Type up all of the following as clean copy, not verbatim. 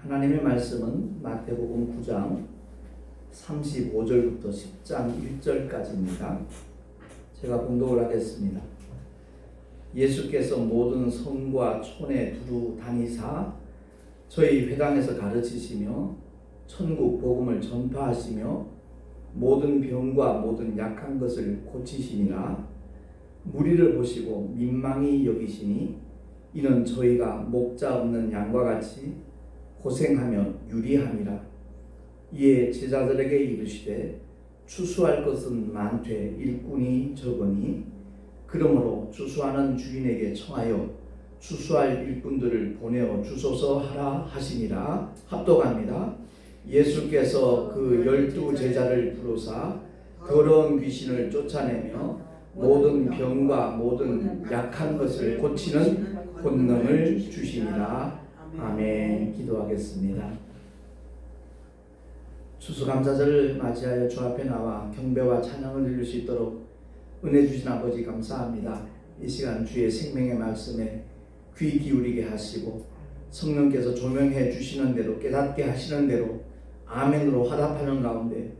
하나님의 말씀은 마태복음 9장 35절부터 10장 1절까지입니다. 제가 봉독을 하겠습니다. 예수께서 모든 성과 촌에 두루 다니사 저희 회당에서 가르치시며 천국 복음을 전파하시며 모든 병과 모든 약한 것을 고치시니라. 무리를 보시고 민망히 여기시니 이는 저희가 목자 없는 양과 같이 고생하며 유리함이라. 이에 제자들에게 이르시되 추수할 것은 많되 일꾼이 적으니 그러므로 추수하는 주인에게 청하여 추수할 일꾼들을 보내어 주소서 하라 하시니라. 합독합니다. 예수께서 그 12 제자를 부르사 더러운 귀신을 쫓아내며 모든 병과 모든 약한 것을 고치는 권능을 주시니라. 아멘. 기도하겠습니다. 추수감사절을 맞이하여 주 앞에 나와 경배와 찬양을 드릴 수 있도록 은혜 주신 아버지 감사합니다. 이 시간 주의 생명의 말씀에 귀 기울이게 하시고 성령께서 조명해 주시는 대로 깨닫게 하시는 대로 아멘으로 화답하는 가운데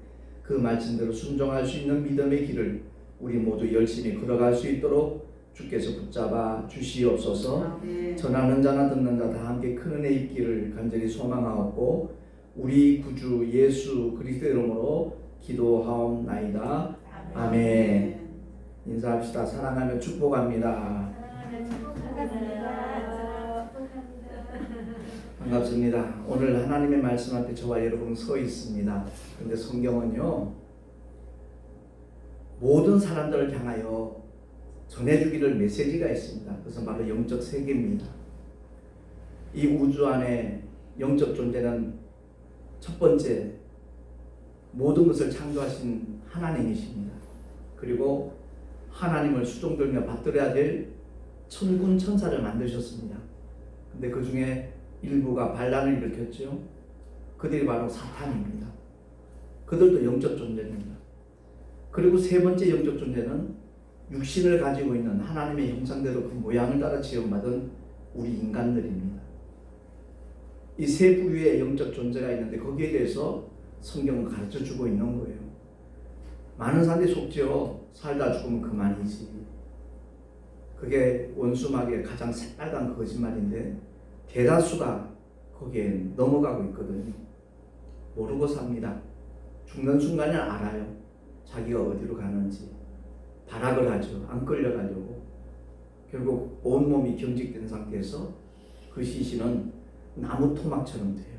그 말씀대로 순종할 수 있는 믿음의 길을 우리 모두 열심히 걸어갈 수 있도록 주께서 붙잡아 주시옵소서. 전하는 자나 듣는 자 다 함께 큰 은혜 있기를 간절히 소망하옵고 우리 구주 예수 그리스도의 이름으로 기도하옵나이다. 아멘. 인사합시다. 사랑하며 축복합니다. 반갑습니다. 오늘 하나님의 말씀 앞에 저와 여러분 서 있습니다. 그런데 성경은요, 모든 사람들을 향하여 전해주기를 메시지가 있습니다. 그것은 바로 영적 세계입니다. 이 우주 안에 영적 존재는 첫 번째 모든 것을 창조하신 하나님이십니다. 그리고 하나님을 수종들며 받들어야 될 천군 천사를 만드셨습니다. 근데 그 중에 일부가 반란을 일으켰죠. 그들이 바로 사탄입니다. 그들도 영적 존재입니다. 그리고 세 번째 영적 존재는 육신을 가지고 있는 하나님의 형상대로 그 모양을 따라 지음받은 우리 인간들입니다. 이 세 부류의 영적 존재가 있는데 거기에 대해서 성경은 가르쳐주고 있는 거예요. 많은 사람들이 속죠. 살다 죽으면 그만이지. 그게 원수마귀의 가장 새빨간 거짓말인데 대다수가 거기에 넘어가고 있거든요. 모르고 삽니다. 죽는 순간에 알아요. 자기가 어디로 가는지. 발악을 하죠. 안 끌려가려고. 결국 온몸이 경직된 상태에서 그 시신은 나무 토막처럼 돼요.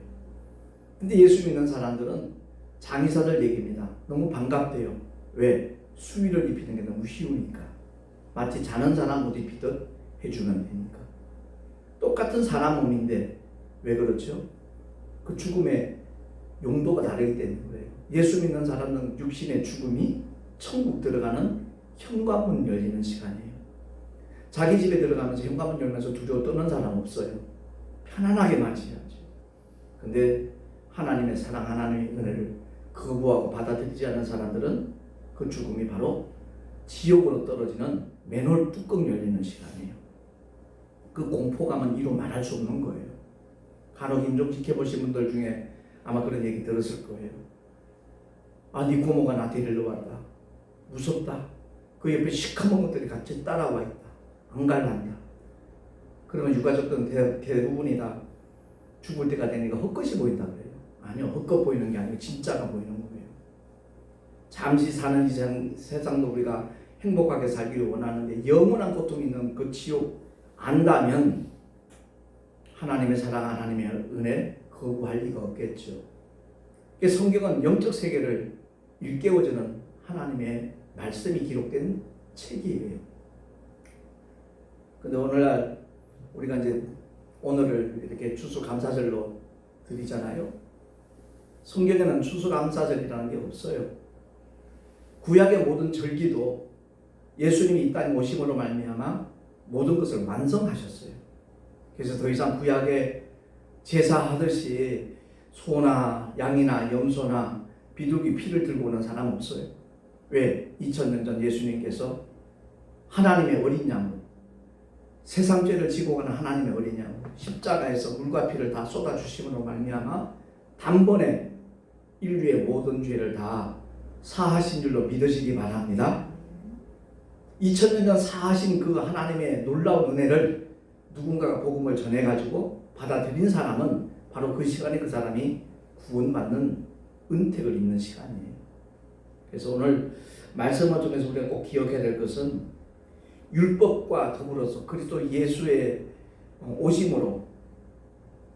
근데 예수 믿는 사람들은 장의사들 얘기입니다. 너무 반갑대요. 왜? 수의를 입히는 게 너무 쉬우니까. 마치 자는 사람 옷 입히듯 해주면 되니까. 똑같은 사람 몸인데 왜 그렇죠? 그 죽음의 용도가 다르기 때문에 그래요. 예수 믿는 사람은 육신의 죽음이 천국 들어가는 현관문 열리는 시간이에요. 자기 집에 들어가면서 현관문 열면서 두려워 떠는 사람 없어요. 편안하게 맞이해야죠. 근데 하나님의 사랑, 하나님의 은혜를 거부하고 받아들이지 않는 사람들은 그 죽음이 바로 지옥으로 떨어지는 맨홀 뚜껑 열리는 시간이에요. 그 공포감은 이루 말할 수 없는 거예요. 간혹 임종 지켜보신 분들 중에 아마 그런 얘기 들었을 거예요. 아, 네 고모가 나 데리러 왔다. 무섭다. 그 옆에 시커먼 것들이 같이 따라와 있다. 안 갈란다. 그러면 유가족들은 대부분이 다 죽을 때가 되니까 헛것이 보인다 그래요. 아니요, 헛것 보이는 게 아니고 진짜가 보이는 거예요. 잠시 사는 이 세상도 우리가 행복하게 살기를 원하는데 영원한 고통이 있는 그 지옥 안다면 하나님의 사랑, 하나님의 은혜 거부할 리가 없겠죠. 성경은 영적 세계를 일깨워주는 하나님의 말씀이 기록된 책이에요. 근데 오늘날 우리가 이제 오늘을 이렇게 추수감사절로 드리잖아요. 성경에는 추수감사절이라는 게 없어요. 구약의 모든 절기도 예수님이 이 땅에 오심으로 말미암아 모든 것을 완성하셨어요. 그래서 더 이상 구약에 제사하듯이 소나 양이나 염소나 비둘기 피를 들고 오는 사람 없어요. 왜? 2000년 전 예수님께서 하나님의 어린 양으로 세상 죄를 지고 가는 하나님의 어린 양, 십자가에서 물과 피를 다 쏟아주심으로 말미암아 단번에 인류의 모든 죄를 다 사하신 줄로 믿으시기 바랍니다. 2000년 전 사하신 그 하나님의 놀라운 은혜를 누군가가 복음을 전해가지고 받아들인 사람은 바로 그 시간에 그 사람이 구원받는 은택을 입는 시간이에요. 그래서 오늘 말씀을 통해서 우리가 꼭 기억해야 될 것은 율법과 더불어서 그리스도 예수의 오심으로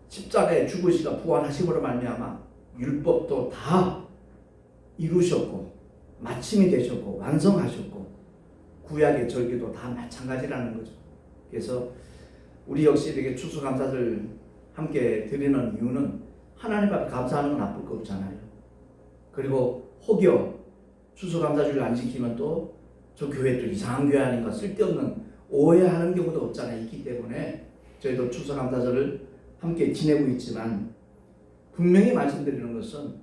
십자가에 죽으시고 부활하심으로 말미암아 율법도 다 이루셨고 마침이 되셨고 완성하셨고 구약의 절기도 다 마찬가지라는 거죠. 그래서 우리 역시 이렇게 추수감사를 함께 드리는 이유는 하나님 앞에 감사하는 건 나쁠 거 없잖아요. 그리고 혹여 추수감사주를 안 지키면 또 저 교회 또 이상한 교회 아닌가 쓸데없는 오해하는 경우도 없잖아요. 있기 때문에 저희도 추수감사절을 함께 지내고 있지만 분명히 말씀드리는 것은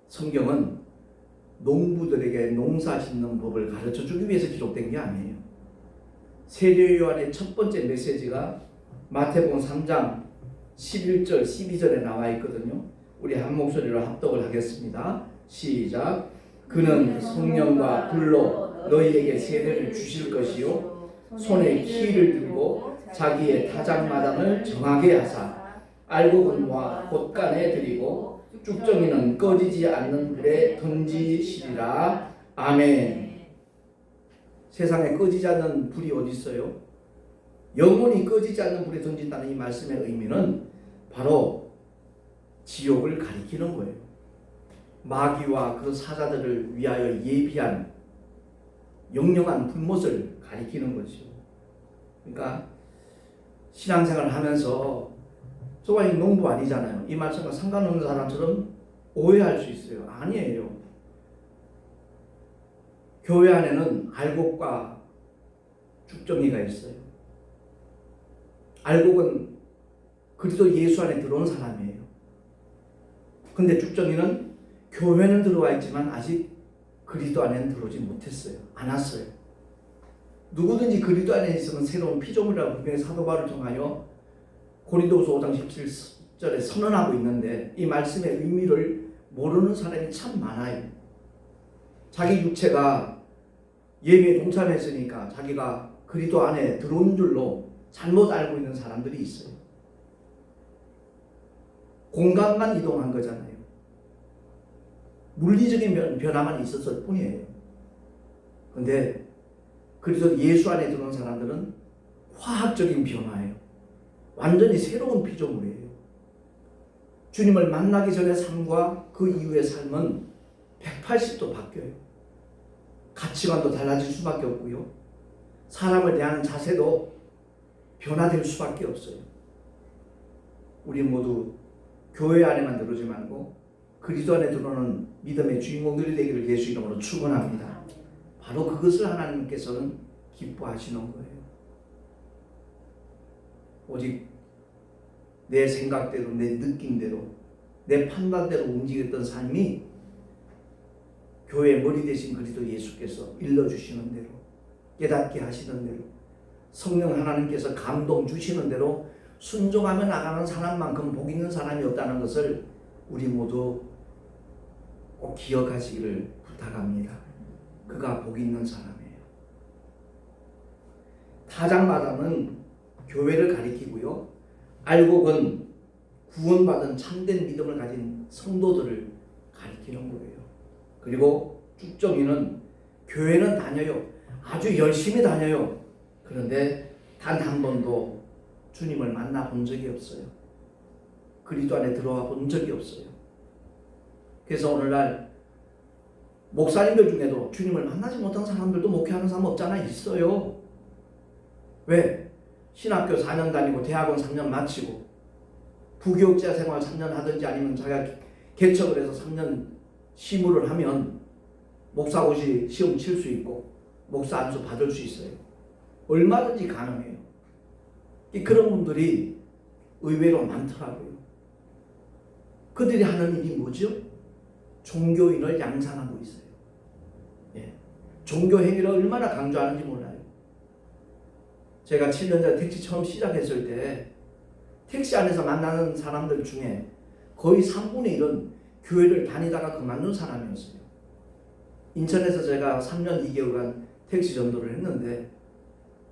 성경은 농부들에게 농사 짓는 법을 가르쳐 주기 위해서 기록된 게 아니에요. 세례 요한의 첫 번째 메시지가 마태복음 3장 11절 12절에 나와 있거든요. 우리 한 목소리로 합독을 하겠습니다. 시작. 그는 성령과 불로 너희에게 세례를 주실 것이요 손에 키를 들고 자기의 타작마당을 정하게 하사 알곡은 곳간에 들이고 쭉정이는 꺼지지 않는 불에 던지시리라. 아멘. 세상에 꺼지지 않는 불이 어디 있어요? 영원히 꺼지지 않는 불에 던진다는 이 말씀의 의미는 바로 지옥을 가리키는 거예요. 마귀와 그 사자들을 위하여 예비한 영영한 불못을 가리키는 거죠. 그러니까 신앙생활을 하면서 저가 농부 아니잖아요. 이 말씀과 상관없는 사람처럼 오해할 수 있어요. 아니에요. 교회 안에는 알곡과 쭉정이가 있어요. 알곡은 그리스도 예수 안에 들어온 사람이에요. 근데 쭉정이는 교회는 들어와 있지만 아직 그리스도 안에는 들어오지 못했어요. 안 왔어요. 누구든지 그리스도 안에 있으면 새로운 피조물이라고 분명히 사도 바울을 통하여 고린도후서 5장 17절에 선언하고 있는데 이 말씀의 의미를 모르는 사람이 참 많아요. 자기 육체가 예배에 동참했으니까 자기가 그리스도 안에 들어온 줄로 잘못 알고 있는 사람들이 있어요. 공간만 이동한 거잖아요. 물리적인 변화만 있었을 뿐이에요. 그런데 그래서 예수 안에 들어온 사람들은 화학적인 변화예요. 완전히 새로운 피조물이에요. 주님을 만나기 전의 삶과 그 이후의 삶은 180도 바뀌어요. 가치관도 달라질 수밖에 없고요. 사람을 대하는 자세도 변화될 수밖에 없어요. 우리 모두 교회 안에만 들어오지 말고 그리스도 안에 들어오는 믿음의 주인공들이 되기를 예수 이름으로 축원합니다. 바로 그것을 하나님께서는 기뻐하시는 거예요. 오직 내 생각대로, 내 느낌대로, 내 판단대로 움직였던 삶이 교회의 머리 되신 그리스도 예수께서 일러주시는 대로, 깨닫게 하시는 대로, 성령 하나님께서 감동 주시는 대로 순종하며 나가는 사람만큼 복 있는 사람이 없다는 것을 우리 모두 꼭 기억하시기를 부탁합니다. 그가 복 있는 사람이에요. 타작마당은 교회를 가리키고요. 알곡은 구원받은 참된 믿음을 가진 성도들을 가리키는 거예요. 그리고 쭉정이는 교회는 다녀요. 아주 열심히 다녀요. 그런데 단 한 번도 주님을 만나본 적이 없어요. 그리스도 안에 들어와 본 적이 없어요. 그래서 오늘날 목사님들 중에도 주님을 만나지 못한 사람들도 목회하는 사람 없잖아. 있어요. 왜? 신학교 4년 다니고 대학원 3년 마치고 부교육자 생활 3년 하든지 아니면 자기가 개척을 해서 3년 시무를 하면 목사고시 시험 칠 수 있고 목사 안수 받을 수 있어요. 얼마든지 가능해요. 그런 분들이 의외로 많더라고요. 그들이 하는 일이 뭐죠? 종교인을 양산하고 있어요. 예. 종교 행위를 얼마나 강조하는지 몰라요. 제가 7년 전에 택시 처음 시작했을 때 택시 안에서 만나는 사람들 중에 거의 3분의 1은 교회를 다니다가 그만둔 사람이었어요. 인천에서 제가 3년 2개월간 택시 전도를 했는데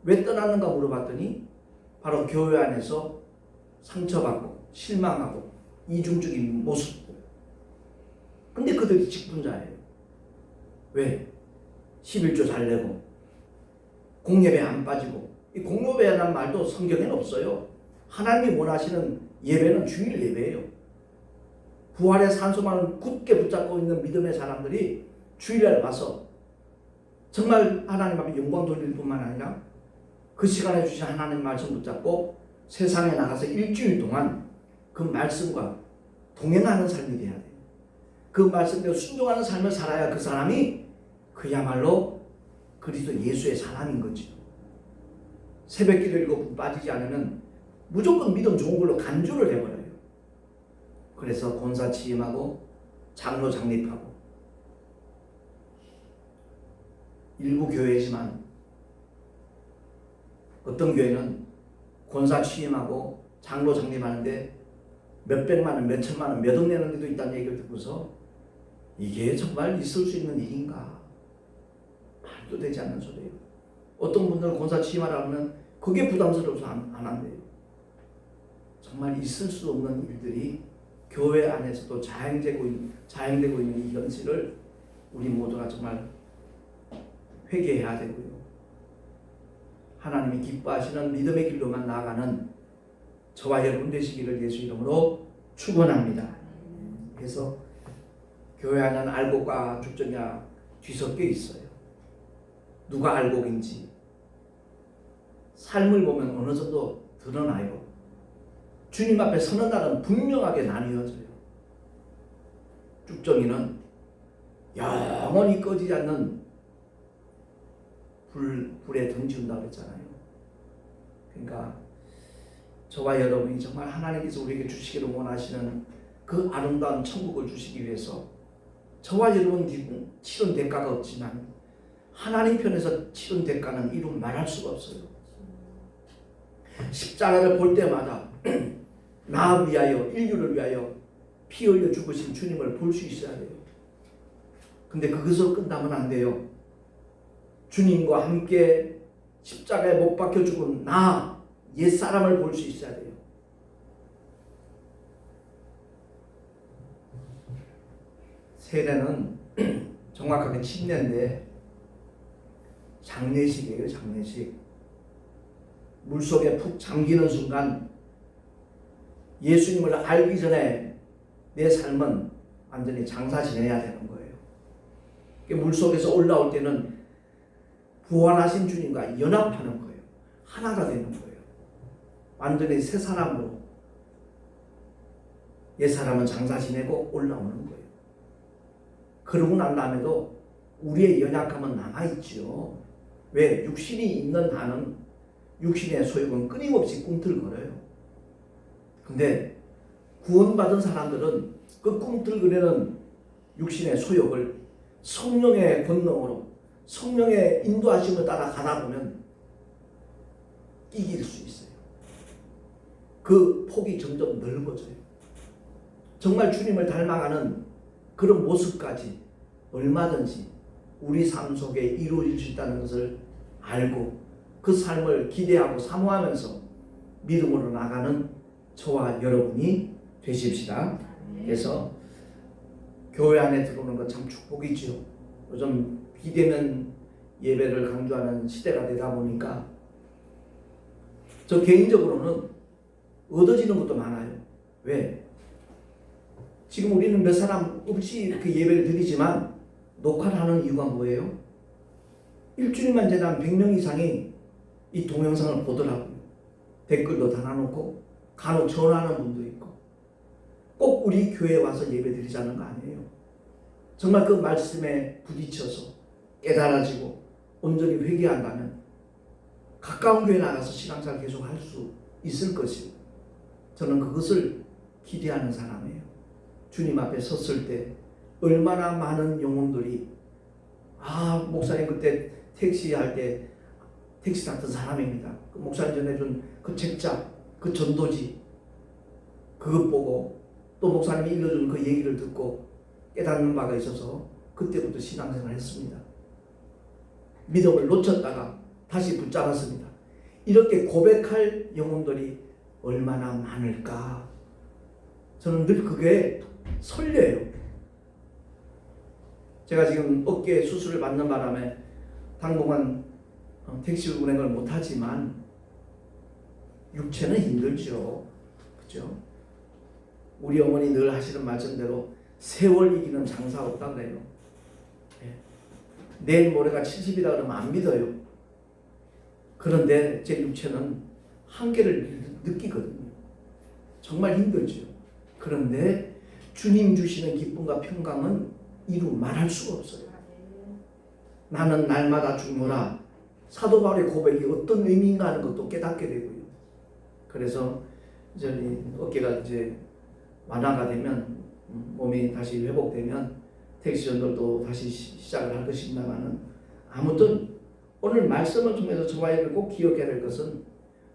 왜 떠났는가 물어봤더니 바로 교회 안에서 상처받고 실망하고 이중적인 모습. 근데 그들이 직분자예요. 왜? 11조 잘 내고 공예배 안 빠지고. 이 공예배라는 말도 성경에는 없어요. 하나님이 원하시는 예배는 주일 예배예요. 부활의 산소만을 굳게 붙잡고 있는 믿음의 사람들이 주일날 와서 정말 하나님 앞에 영광 돌릴 뿐만 아니라 그 시간에 주신 하나님 말씀 붙잡고 세상에 나가서 일주일 동안 그 말씀과 동행하는 삶이 돼야 돼요. 그 말씀대로 순종하는 삶을 살아야 그 사람이 그야말로 그리스도 예수의 사람인 거죠. 새벽기도 읽고 빠지지 않으면 무조건 믿음 좋은 걸로 간주를 해버려요. 그래서 권사 취임하고 장로 장립하고 일부 교회지만 어떤 교회는 권사 취임하고 장로 장립하는데 몇백만 원, 몇천만 원, 몇 억 내는 데도 있다는 얘기를 듣고서 이게 정말 있을 수 있는 일인가? 말도 되지 않는 소리예요. 어떤 분들은 권사 취임하라 하면 그게 부담스러워서 안 한대요. 정말 있을 수 없는 일들이 교회 안에서도 자행되고 있는 이 현실을 우리 모두가 정말 회개해야 되고요. 하나님이 기뻐하시는 믿음의 길로만 나아가는 저와 여러분 되시기를 예수 이름으로 축원합니다. 그래서 교회 안에는 알곡과 죽전이가 뒤섞여 있어요. 누가 알곡인지 삶을 보면 어느 정도 드러나요. 주님 앞에 서는 날은 분명하게 나뉘어져요. 죽정이는 영원히 꺼지지 않는 불에 던지운다고 했잖아요. 그러니까 저와 여러분이 정말 하나님께서 우리에게 주시기를 원하시는 그 아름다운 천국을 주시기 위해서 저와 여러분 치른 대가가 없지만 하나님 편에서 치른 대가는 이루 말할 수가 없어요. 십자가를 볼 때마다 나 위하여 인류를 위하여 피 흘려 죽으신 주님을 볼 수 있어야 돼요. 근데 그것으로 끝나면 안 돼요. 주님과 함께 십자가에 못 박혀 죽은 나 옛사람을 볼 수 있어야 돼요. 세례는 정확하게 침례인데 장례식이에요. 장례식. 물속에 푹 잠기는 순간 예수님을 알기 전에 내 삶은 완전히 장사 지내야 되는 거예요. 물속에서 올라올 때는 부활하신 주님과 연합하는 거예요. 하나가 되는 거예요. 완전히 새 사람으로 옛 사람은 장사 지내고 올라오는 거예요. 그러고 난 다음에도 우리의 연약함은 남아있죠. 왜? 육신이 있는 한은 육신의 소욕은 끊임없이 꿈틀거려요. 근데 구원받은 사람들은 그 꿈틀거리는 육신의 소욕을 성령의 권능으로 성령의 인도하심을 따라 가다 보면 이길 수 있어요. 그 폭이 점점 넓어져요. 정말 주님을 닮아가는 그런 모습까지 얼마든지 우리 삶 속에 이루어질 수 있다는 것을 알고 그 삶을 기대하고 사모하면서 믿음으로 나가는 저와 여러분이 되십시다. 그래서 교회 안에 들어오는 건 참 축복이죠. 요즘 비대면 예배를 강조하는 시대가 되다 보니까 저 개인적으로는 얻어지는 것도 많아요. 왜? 지금 우리는 몇 사람 없이 이렇게 예배를 드리지만 녹화를 하는 이유가 뭐예요? 일주일만 지나면 100명 이상이 이 동영상을 보더라고요. 댓글도 달아놓고 간혹 전화하는 분도 있고 꼭 우리 교회에 와서 예배 드리자는 거 아니에요. 정말 그 말씀에 부딪혀서 깨달아지고 온전히 회개한다면 가까운 교회 나가서 신앙생활 계속 할 수 있을 것이고 저는 그것을 기대하는 사람이에요. 주님 앞에 섰을 때 얼마나 많은 영혼들이 목사님 그때 택시 할 때 택시 탔던 사람입니다. 그 목사님 전해준 그 책자, 그 전도지, 그것 보고 또 목사님이 읽어준 그 얘기를 듣고 깨닫는 바가 있어서 그때부터 신앙생활을 했습니다. 믿음을 놓쳤다가 다시 붙잡았습니다. 이렇게 고백할 영혼들이 얼마나 많을까? 저는 늘 그게 설레요. 제가 지금 어깨 수술을 받는 바람에 당분간 택시 운행을 못하지만 육체는 힘들죠. 그죠? 우리 어머니 늘 하시는 말씀대로 세월 이기는 장사 없다 그래요. 예. 내일 모레가 70이다 그러면 안 믿어요. 그런데 제 육체는 한계를 느끼거든요. 정말 힘들죠. 그런데 주님 주시는 기쁨과 평강은 이루 말할 수가 없어요. 나는 날마다 죽노라. 사도 바울의 고백이 어떤 의미인가 하는 것도 깨닫게 되고요. 그래서 이제 어깨가 이제 완화가 되면 몸이 다시 회복되면 택시 전도도 다시 시작을 할 것입니다만은 아무튼 오늘 말씀을 통해서 저와 여러분이 꼭 기억해야 될 것은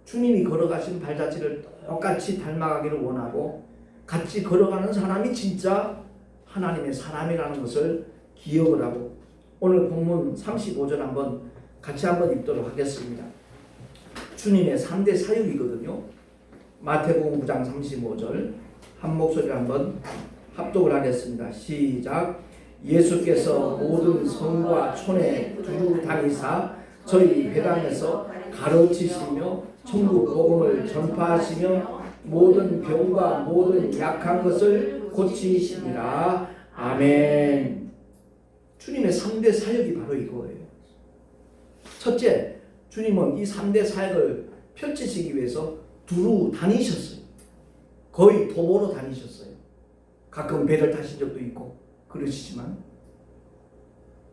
주님이 걸어가신 발자취를 똑같이 닮아가기를 원하고 같이 걸어가는 사람이 진짜 하나님의 사람이라는 것을 기억을 하고 오늘 본문 35절 같이 한번 읽도록 하겠습니다. 주님의 3대 사역이거든요. 마태복음 9장 35절 한 목소리로 한번 합독을 하겠습니다. 시작. 예수께서 모든 성과 촌에 두루 다니사 저희 회당에서 가르치시며 천국 복음을 전파하시며 모든 병과 모든 약한 것을 고치시니라. 아멘. 주님의 3대 사역이 바로 이거예요. 첫째, 주님은 이 3대 사역을 펼치시기 위해서 두루 다니셨어요. 거의 도보로 다니셨어요. 가끔 배를 타신 적도 있고 그러시지만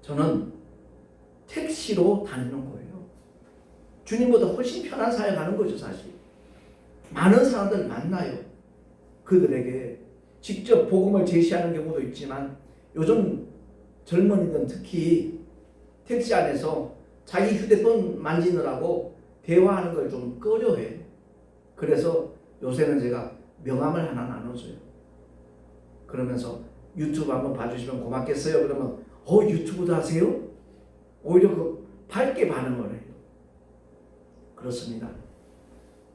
저는 택시로 다니는 거예요. 주님보다 훨씬 편한 사역하는 거죠, 사실. 많은 사람들 만나요. 그들에게 직접 복음을 제시하는 경우도 있지만 요즘 젊은이들은 특히 택시 안에서 자기 휴대폰 만지느라고 대화하는 걸 좀 꺼려해요. 그래서 요새는 제가 명함을 하나 나눠줘요. 그러면서 유튜브 한번 봐주시면 고맙겠어요. 그러면 유튜브도 하세요? 오히려 밝게 반응을 해요. 그렇습니다.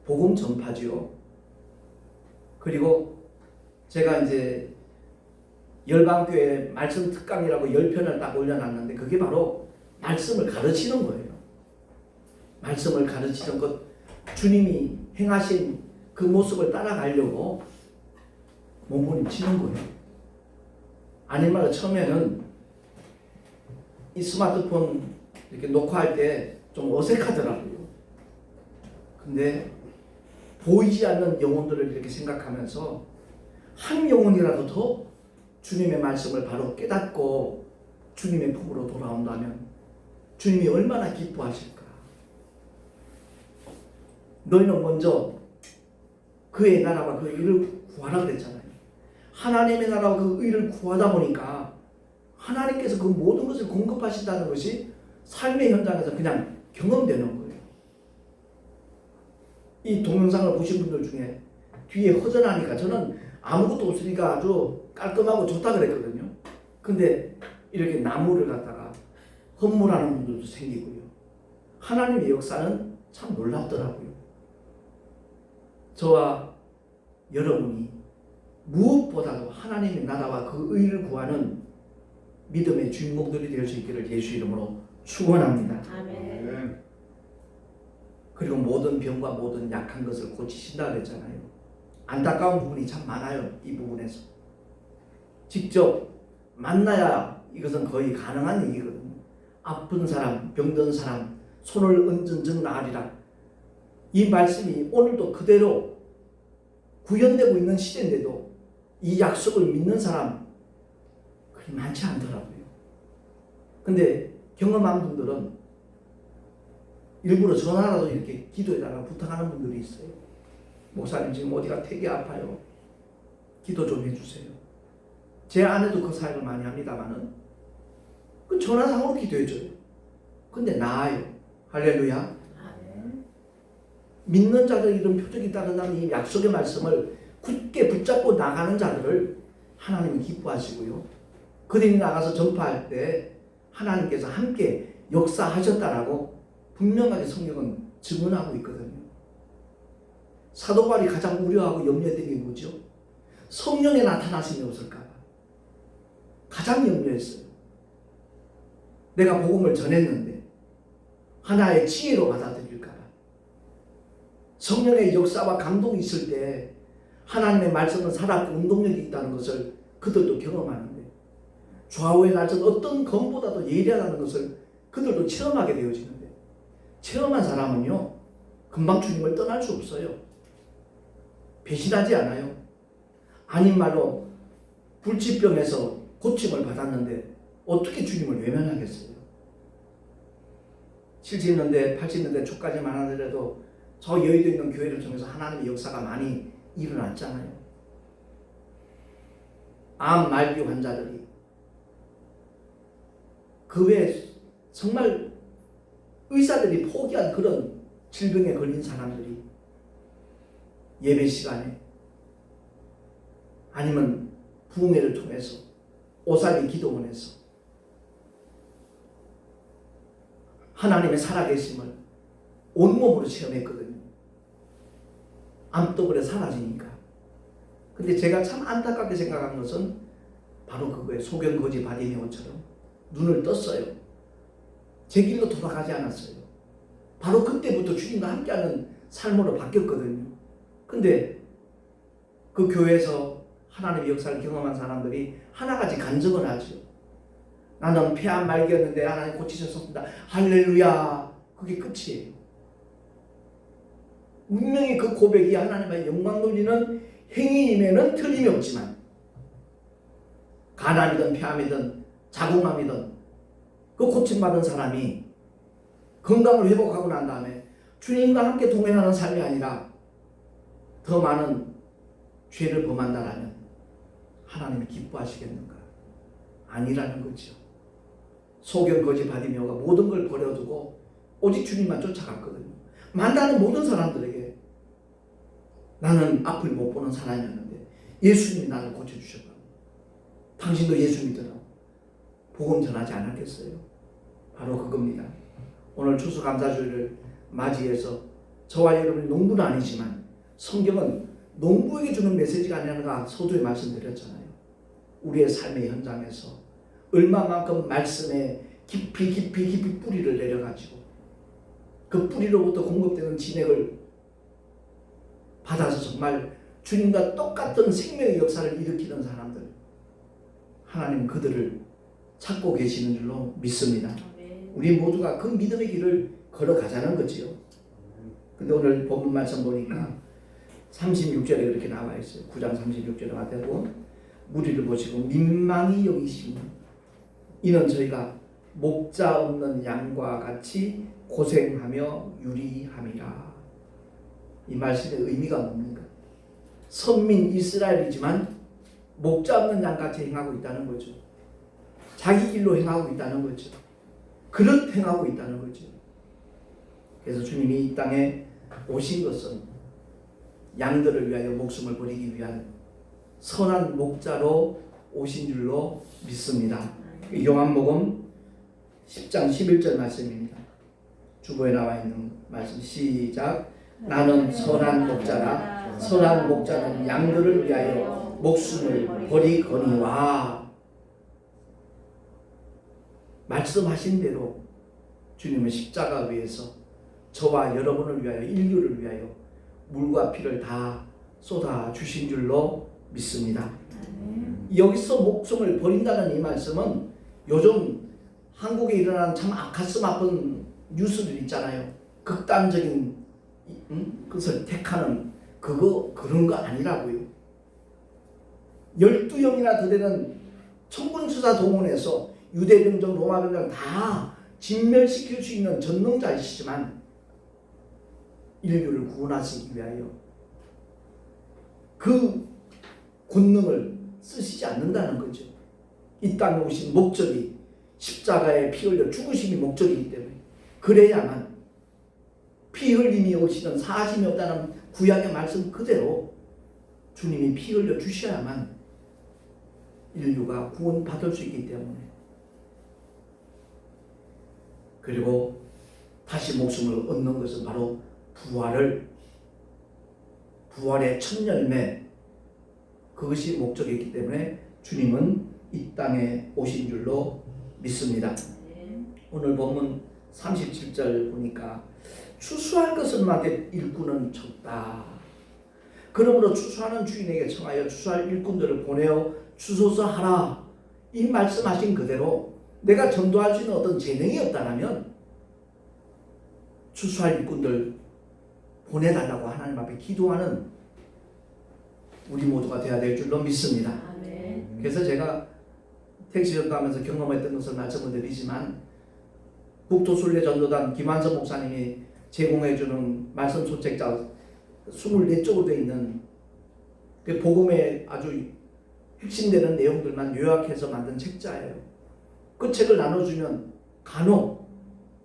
복음 전파지요. 그리고 제가 이제 열방교회 말씀 특강이라고 10편을 딱 올려놨는데 그게 바로 말씀을 가르치는 거예요. 말씀을 가르치는 것, 주님이 행하신 그 모습을 따라가려고 몸부림치는 거예요. 아닌 말로 처음에는 이 스마트폰 이렇게 녹화할 때 좀 어색하더라고요. 근데 보이지 않는 영혼들을 이렇게 생각하면서 한 영혼이라도 더 주님의 말씀을 바로 깨닫고 주님의 품으로 돌아온다면 주님이 얼마나 기뻐하실까. 너희는 먼저 그의 나라와 그 의를 구하라 그랬잖아요. 하나님의 나라와 그 의를 구하다 보니까 하나님께서 그 모든 것을 공급하신다는 것이 삶의 현장에서 그냥 경험되는 거예요. 이 동영상을 보신 분들 중에 뒤에 허전하니까 저는 아무것도 없으니까 아주 깔끔하고 좋다 그랬거든요. 근데 이렇게 나무를 갖다가 헌물하는 분들도 생기고요. 하나님의 역사는 참 놀랍더라고요. 저와 여러분이 무엇보다도 하나님의 나라와 그 의를 구하는 믿음의 주인공들이 될 수 있기를 예수 이름으로 축원합니다. 아멘. 그리고 모든 병과 모든 약한 것을 고치신다 그랬잖아요. 안타까운 부분이 참 많아요. 이 부분에서 직접 만나야 이것은 거의 가능한 얘기거든요. 아픈 사람, 병든 사람 손을 얹은 즉 나으리라. 이 말씀이 오늘도 그대로 구현되고 있는 시대인데도 이 약속을 믿는 사람 그리 많지 않더라고요. 근데 경험한 분들은 일부러 전화라도 이렇게 기도해달라고 부탁하는 분들이 있어요. 목사님 지금 어디가 되게 아파요. 기도 좀 해주세요. 제 아내도 그 사역을 많이 합니다만은 그 전화상으로 기도해줘요. 근데 나아요. 할렐루야. 믿는 자들 이런 표적이 따른다는 이 약속의 말씀을 굳게 붙잡고 나가는 자들을 하나님이 기뻐하시고요. 그들이 나가서 전파할 때 하나님께서 함께 역사하셨다라고 분명하게 성경은 증언하고 있거든요. 사도 바울이 가장 우려하고 염려했던 게 뭐죠? 성령의 나타나심이 없을까 봐. 가장 염려했어요. 내가 복음을 전했는데 하나의 지혜로 받아들일까 봐. 성령의 역사와 감동이 있을 때 하나님의 말씀은 살아있고 운동력이 있다는 것을 그들도 경험하는데 좌우의 날선 어떤 검보다도 예리하다는 것을 그들도 체험하게 되어지는데 체험한 사람은요 금방 주님을 떠날 수 없어요. 배신하지 않아요. 아닌 말로 불치병에서 고침을 받았는데 어떻게 주님을 외면하겠어요? 70년대 80년대 초까지만 하더라도 저 여의도 있는 교회를 통해서 하나님의 역사가 많이 일어났잖아요. 암 말기 환자들이 그 외에 정말 의사들이 포기한 그런 질병에 걸린 사람들이 예배 시간에 아니면 부흥회를 통해서 오사리 기도원에서 하나님의 살아계심을 온몸으로 체험했거든요. 암떡으로 사라지니까. 근데 제가 참 안타깝게 생각한 것은 바로 그거예요. 소경거지 바디메오처럼 눈을 떴어요. 제 길로 돌아가지 않았어요. 바로 그때부터 주님과 함께하는 삶으로 바뀌었거든요. 근데 그 교회에서 하나님의 역사를 경험한 사람들이 하나같이 간증을 하죠. 나는 폐암 말기였는데 하나님 고치셨습니다. 할렐루야. 그게 끝이에요. 분명히 그 고백이 하나님의 영광 돌리는 행위임에는 틀림이 없지만 가난이든 폐암이든 자궁암이든 그 고침받은 사람이 건강을 회복하고 난 다음에 주님과 함께 동행하는 삶이 아니라 더 많은 죄를 범한다라면 하나님이 기뻐하시겠는가? 아니라는 거죠. 소경거지 바디메오가 모든 걸 버려두고 오직 주님만 쫓아갔거든요. 만나는 모든 사람들에게 나는 앞을 못 보는 사람이었는데 예수님이 나를 고쳐주셨다. 당신도 예수 믿으라고 복음 전하지 않았겠어요? 바로 그겁니다. 오늘 추수감사주일을 맞이해서 저와 여러분이 농부는 아니지만 성경은 농부에게 주는 메시지가 아니라는가 서두에 말씀드렸잖아요. 우리의 삶의 현장에서 얼마만큼 말씀에 깊이 뿌리를 내려가지고 그 뿌리로부터 공급되는 진액을 받아서 정말 주님과 똑같은 생명의 역사를 일으키는 사람들, 하나님 그들을 찾고 계시는 줄로 믿습니다. 우리 모두가 그 믿음의 길을 걸어가자는 거지요. 근데 오늘 본문 말씀 보니까 36절에 그렇게 나와 있어요. 9장 36절에 마태복음 무리를 보시고 민망히 여기시니 이는 저희가 목자 없는 양과 같이 고생하며 유리함이라. 이 말씀의 의미가 뭡니까? 선민 이스라엘이지만 목자 없는 양같이 행하고 있다는 거죠. 자기 길로 행하고 있다는 거죠. 그릇 행하고 있다는 거죠. 그래서 주님이 이 땅에 오신 것은 양들을 위하여 목숨을 버리기 위한 선한 목자로 오신 줄로 믿습니다. 요한복음 10장 11절 말씀입니다. 주보에 나와 있는 말씀 시작. 나는 선한 목자라. 선한 목자는 양들을 위하여 목숨을 버리거니와. 말씀하신 대로 주님은 십자가 위에서 저와 여러분을 위하여 인류를 위하여 물과 피를 다 쏟아 주신 줄로 믿습니다. 여기서 목숨을 버린다는 이 말씀은 요즘 한국에 일어나는 참 가슴 아픈 뉴스들 있잖아요. 극단적인 것을 택하는 그런 거 아니라고요. 12형이나 더 되는 천군수사 동원해서 유대병정 로마병정 다 진멸시킬 수 있는 전능자이시지만 인류를 구원하시기 위하여 그 권능을 쓰시지 않는다는 거죠. 이 땅에 오신 목적이 십자가에 피 흘려 죽으심이 목적이기 때문에 그래야만 피 흘림이 없이는 사하심이 없다는 구약의 말씀 그대로 주님이 피 흘려 주셔야만 인류가 구원받을 수 있기 때문에, 그리고 다시 목숨을 얻는 것은 바로 부활의 첫 열매, 그것이 목적이기 때문에 주님은 이 땅에 오신 줄로 믿습니다. 오늘 본문 37절 보니까 추수할 것은 많되 일꾼은 적다. 그러므로 추수하는 주인에게 청하여 추수할 일꾼들을 보내어 추수서 하라. 이 말씀하신 그대로 내가 전도할 수 있는 어떤 재능이 없다면 추수할 일꾼들 보내달라고 하나님 앞에 기도하는 우리 모두가 되어야 될 줄로 믿습니다. 그래서 제가 택시 전도하면서 경험했던 것을 말씀을 드리지만, 북토순례전도단 김한선 목사님이 제공해주는 말씀 소책자 24쪽으로 되어 있는 그 복음의 아주 핵심되는 내용들만 요약해서 만든 책자예요. 그 책을 나눠주면 간혹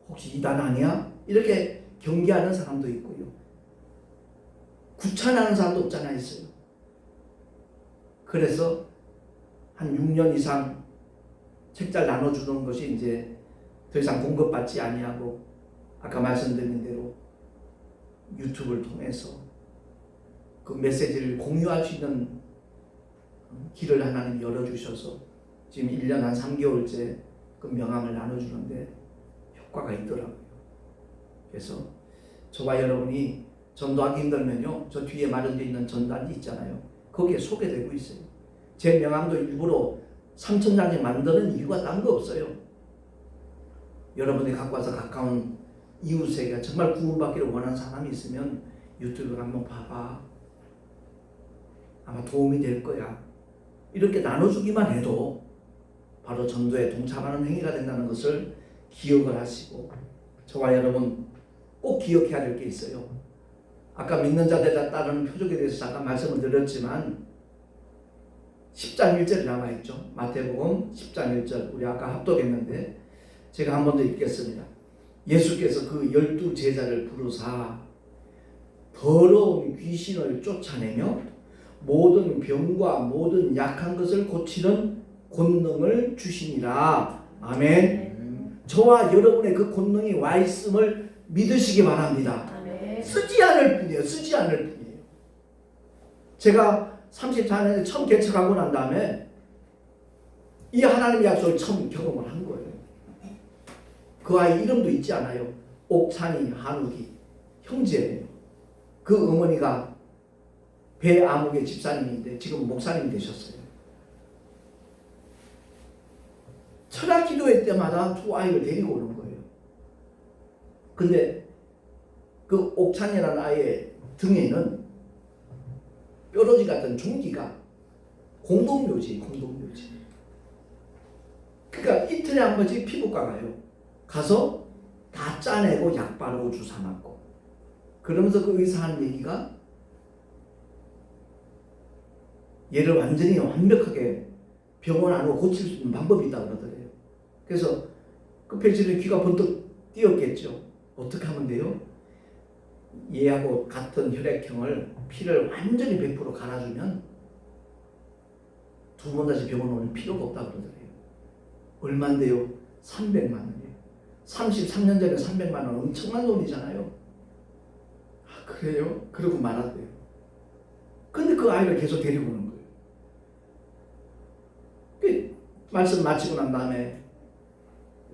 혹시 이단 아니야? 이렇게 경계하는 사람도 있고요, 구차하는 사람도 없잖아 있어요. 그래서 한 6년 이상 책자를 나눠주는 것이 이제 더 이상 공급받지 아니하고, 아까 말씀드린 대로 유튜브를 통해서 그 메시지를 공유할 수 있는 길을 하나님 열어주셔서 지금 1년 한 3개월째 그 명함을 나눠주는데 효과가 있더라고요. 그래서 저와 여러분이 전도하기 힘들면요, 저 뒤에 마련되어 있는 전단지 있잖아요. 거기에 소개되고 있어요. 제 명함도 일부러 3,000장씩 만드는 이유가 딴 거 없어요. 여러분이 갖고 와서 가까운 이웃에게 정말 구원받기를 원하는 사람이 있으면 유튜브를 한번 봐봐. 아마 도움이 될 거야. 이렇게 나눠주기만 해도 바로 전도에 동참하는 행위가 된다는 것을 기억을 하시고, 저와 여러분 꼭 기억해야 될 게 있어요. 아까 믿는 자들에 따르는 표적에 대해서 잠깐 말씀을 드렸지만 10장 1절이 나와있죠. 마태복음 10장 1절 우리 아까 합독했는데 제가 한 번 더 읽겠습니다. 예수께서 그 12 제자를 부르사 더러운 귀신을 쫓아내며 모든 병과 모든 약한 것을 고치는 권능을 주시니라. 아멘. 저와 여러분의 그 권능이 와 있음을 믿으시기 바랍니다. 아멘. 쓰지 않을 뿐이에요. 쓰지 않을 뿐이에요. 제가 34년에 처음 개척하고 난 다음에 이 하나님의 약속을 처음 경험을 한 거예요. 그 아이 이름도 있지 않아요. 옥찬이, 한욱이 형제예요. 그 어머니가 배아묵의 집사님인데 지금 목사님이 되셨어요. 철학 기도회 때마다 두 아이를 데리고 오는 거예요. 근데 그 옥찬이라는 아이의 등에는 뾰루지 같은 종기가 공동묘지. 그러니까 이틀에 한 번씩 피부과 가요. 가서 다 짜내고 약 바르고 주사 맞고, 그러면서 그 의사 하는 얘기가 얘를 완전히 완벽하게 병원 안으로 고칠 수 있는 방법이 있다고 그러더래요. 그래서 급해지는 귀가 번뜩 띄었겠죠. 어떻게 하면 돼요? 얘하고 같은 혈액형을 피를 완전히 100% 갈아주면 두 번 다시 병원 오는 필요가 없다고 그러더래요. 얼마인데요? 300만 원이에요. 33년 전에 300만 원 엄청난 돈이잖아요. 아, 그래요? 그러고 말았대요. 근데 그 아이를 계속 데리고 오는 거예요. 말씀 마치고 난 다음에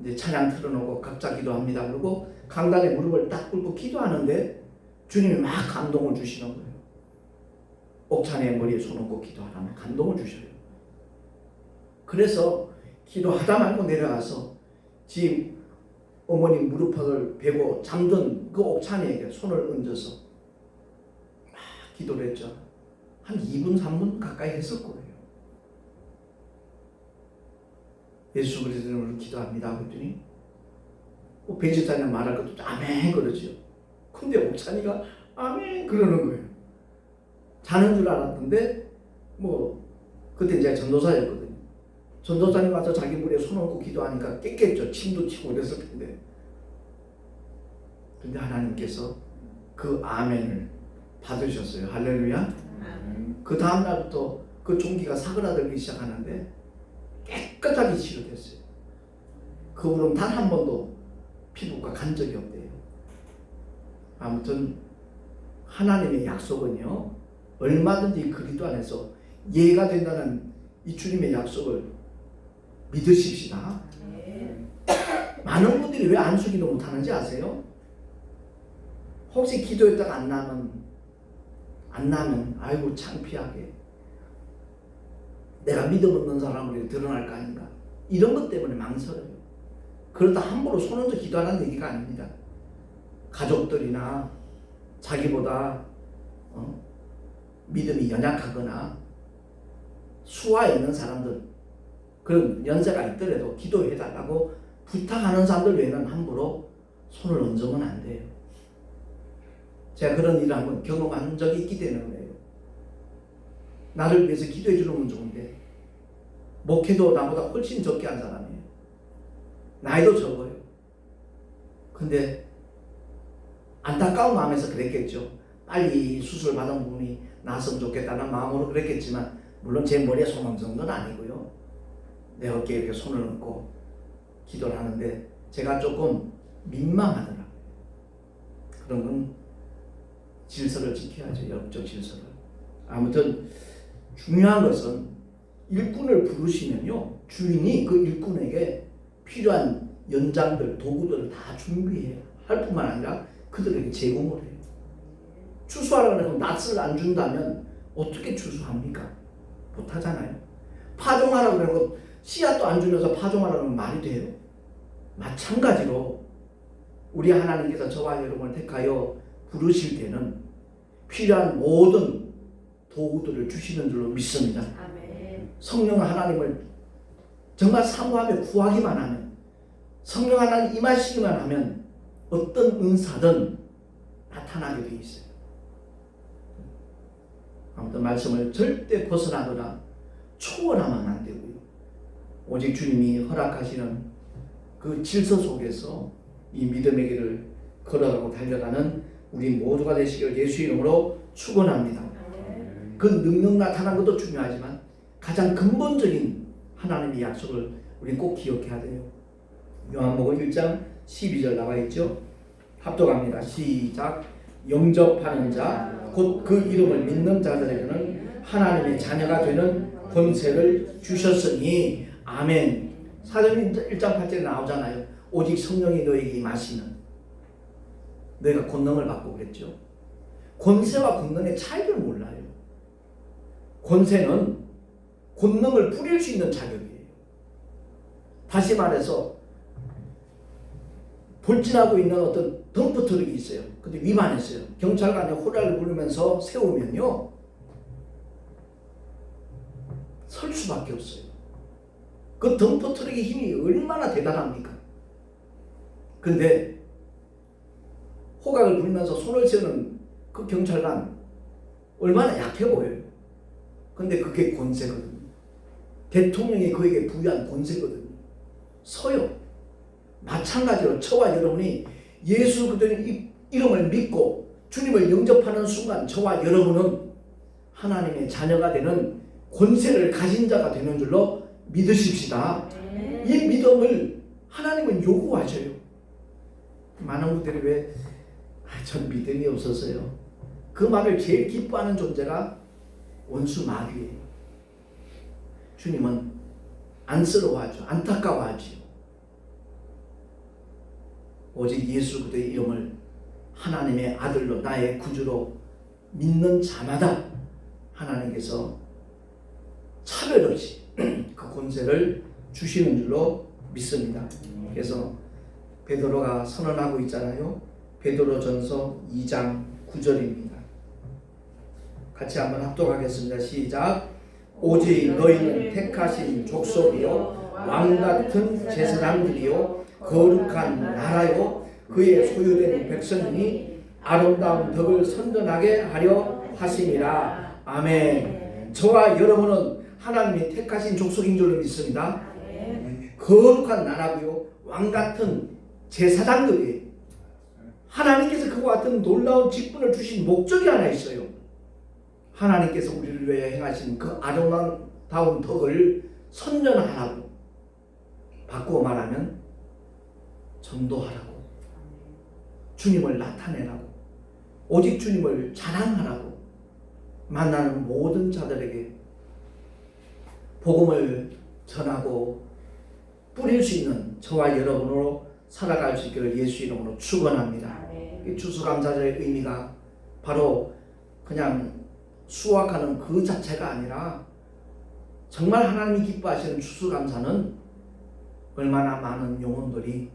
이제 찬양 틀어놓고 각자 기도합니다. 그리고 강단에 무릎을 딱 꿇고 기도하는데 주님이 막 감동을 주시는 거예요. 옥찬의 머리에 손 얹고 기도하라면 감동을 주셔요. 그래서 기도하다 말고 내려가서 집 어머니 무릎을 베고 잠든 그 옥찬이에게 손을 얹어서 막 기도를 했죠. 한 2분 3분 가까이 했을 거예요. 예수 그리스도 이름으로 기도합니다 그랬더니 베지타는 말할 것도 아멘 그러죠. 근데 옥찬이가 아멘 그러는 거예요. 자는 줄 알았는데 그때 이제 전도사였거든요. 전도사님 와서 자기 물에 손 얹고 기도하니까 깼겠죠. 침도 치고 그랬을 텐데. 근데 하나님께서 그 아멘을 받으셨어요. 할렐루야. 그 다음 날부터 그 종기가 사그라들기 시작하는데 깨끗하게 치료됐어요. 그 후로는 단 한 번도 피부과 간 적이 없대요. 아무튼 하나님의 약속은요, 얼마든지 그리스도 안에서 이해가 된다는 이 주님의 약속을 믿으십시다. 많은 분들이 왜 안수기도 못하는지 아세요? 혹시 기도했다가 안 나면 아이고 창피하게 내가 믿음 없는 사람으로 드러날 거 아닌가, 이런 것 때문에 망설여요. 그러다 함부로 손 얹어 기도하는 얘기가 아닙니다. 가족들이나 자기보다 믿음이 연약하거나 수하에 있는 사람들, 그런 연세가 있더라도 기도해달라고 부탁하는 사람들 외에는 함부로 손을 얹으면 안 돼요. 제가 그런 일을 한번 경험한 적이 있기 때문에 그래요. 나를 위해서 기도해 주는 좋은데 목회도 나보다 훨씬 적게 한 사람이에요. 나이도 적어요. 근데 안타까운 마음에서 그랬겠죠. 빨리 수술 받은 분이 나았으면 좋겠다는 마음으로 그랬겠지만, 물론 제 머리에 손 얹은 정도는 아니고요. 내 어깨에 이렇게 손을 얹고 기도를 하는데 제가 조금 민망하더라고요. 그런 건 질서를 지켜야죠. 영적 질서를. 아무튼 중요한 것은 일꾼을 부르시면요, 주인이 그 일꾼에게 필요한 연장들, 도구들을 다 준비해요. 할 뿐만 아니라 그들에게 제공을 해요. 추수하라고 해서 낫을 안 준다면 어떻게 추수합니까? 못하잖아요. 파종하라고 그러고 씨앗도 안 주면서 파종하라고 하면 말이 돼요? 마찬가지로 우리 하나님께서 저와 여러분을 택하여 부르실 때는 필요한 모든 도구들을 주시는 줄로 믿습니다. 아멘. 성령 하나님을 정말 사모하며 구하기만 하면, 성령 하나님 임하시기만 하면 어떤 은사든 나타나게 돼 있어요. 아무튼 말씀을 절대 벗어나거나 초월하면 안 되고요. 오직 주님이 허락하시는 그 질서 속에서 이 믿음의 길을 걸어가고 달려가는 우리 모두가 되시길 예수 이름으로 축원합니다. 그 능력 나타난 것도 중요하지만 가장 근본적인 하나님의 약속을 우리 꼭 기억해야 돼요. 요한복음 1장 12절 나와 있죠. 합독합니다. 시작. 영접하는 자 곧 그 이름을 믿는 자들에게는 하나님의 자녀가 되는 권세를 주셨으니 아멘. 사도행 1장 8절에 나오잖아요. 오직 성령이 너에게 임하시면 너희가 권능을 받고 그랬죠. 권세와 권능의 차이를 몰라요. 권세는 권능을 부릴 수 있는 자격이에요. 다시 말해서 돌진하고 있는 어떤 덤프 트럭이 있어요. 근데 위반했어요. 경찰관이 호랑이를 부르면서 세우면요, 설 수밖에 없어요. 그 덤프 트럭의 힘이 얼마나 대단합니까? 근데 호각을 부리면서 손을 세우는 그 경찰관 얼마나 약해 보여요. 근데 그게 권세거든요. 대통령이 그에게 부여한 권세거든요. 서요. 마찬가지로 저와 여러분이 예수 그리스도의 이름을 믿고 주님을 영접하는 순간 저와 여러분은 하나님의 자녀가 되는 권세를 가진 자가 되는 줄로 믿으십시다. 이 믿음을 하나님은 요구하셔요. 많은 분들이 왜 전 믿음이 없어서요. 그 말을 제일 기뻐하는 존재가 원수 마귀예요. 주님은 안쓰러워하죠. 안타까워하죠. 오직 예수 그리스도의 이름을 하나님의 아들로 나의 구주로 믿는 자마다 하나님께서 차별 없이 그 권세를 주시는 줄로 믿습니다. 그래서 베드로가 선언하고 있잖아요. 베드로전서 2장 9절입니다. 같이 한번 합독하겠습니다. 시작. 오직 너희는 택하신 족속이요 왕같은 제사장들이요 거룩한 나라요 그의 소유된 백성이니 아름다운 덕을 선전하게 하려 하심이라. 아멘. 저와 여러분은 하나님이 택하신 족속인 줄로 믿습니다. 거룩한 나라고요 왕같은 제사장들이에요. 하나님께서 그와 같은 놀라운 직분을 주신 목적이 하나 있어요. 하나님께서 우리를 위해 행하신 그 아름다운 덕을 선전하라고, 바꾸어 말하면 전도하라고, 주님을 나타내라고, 오직 주님을 자랑하라고, 만나는 모든 자들에게 복음을 전하고 뿌릴 수 있는 저와 여러분으로 살아갈 수 있기를 예수 이름으로 축원합니다. 이 추수감사절의 의미가 바로 그냥 수확하는 그 자체가 아니라 정말 하나님이 기뻐하시는 추수감사는 얼마나 많은 영혼들이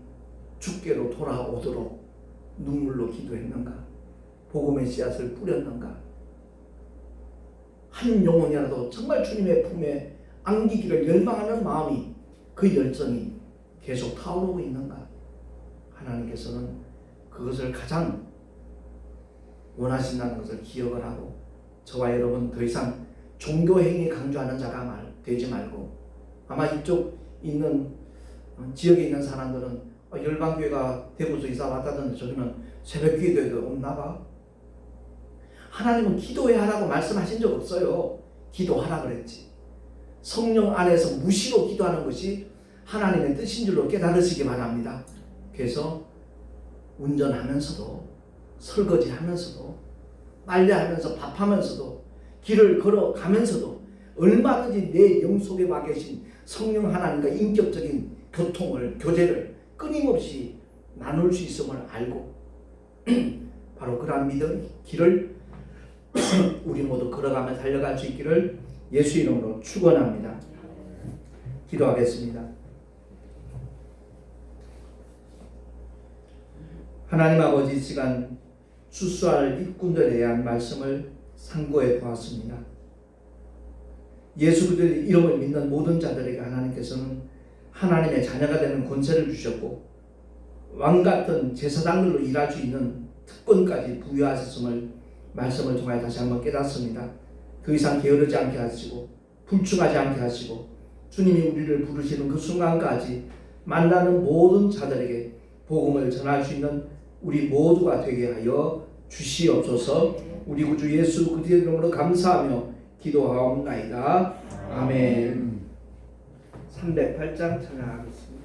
주께로 돌아오도록 눈물로 기도했는가, 복음의 씨앗을 뿌렸는가, 한 영혼이라도 정말 주님의 품에 안기기를 열망하는 마음이, 그 열정이 계속 타오르고 있는가. 하나님께서는 그것을 가장 원하신다는 것을 기억을 하고, 저와 여러분 더 이상 종교행위 강조하는 자가 되지 말고, 아마 이쪽 있는 지역에 있는 사람들은 열방교회가 대구에서 이사 왔다던데 저기는 새벽기도회도 없나 봐. 하나님은 기도해야 하라고 말씀하신 적 없어요. 기도하라 그랬지. 성령 안에서 무시로 기도하는 것이 하나님의 뜻인 줄로 깨달으시기 바랍니다. 그래서 운전하면서도, 설거지하면서도, 빨래하면서, 밥하면서도, 길을 걸어가면서도 얼마든지 내 영 속에 와 계신 성령 하나님과 인격적인 교제를 끊임없이 나눌 수 있음을 알고 바로 그러한 믿음 길을 우리 모두 걸어가며 달려갈 수 있기를 예수 이름으로 축원합니다. 기도하겠습니다. 하나님 아버지, 이 시간 추수할 일꾼들에 대한 말씀을 상고해 보았습니다. 예수 그리스도의 이름을 믿는 모든 자들에게 하나님께서는 하나님의 자녀가 되는 권세를 주셨고, 왕같은 제사장들로 일할 수 있는 특권까지 부여하셨음을 말씀을 통해 다시 한번 깨닫습니다. 더 이상 게으르지 않게 하시고 불충하지 않게 하시고, 주님이 우리를 부르시는 그 순간까지 만나는 모든 자들에게 복음을 전할 수 있는 우리 모두가 되게 하여 주시옵소서. 우리 구주 예수 그리스도의 이름으로 감사하며 기도하옵나이다. 아멘. 308장 찬양하겠습니다.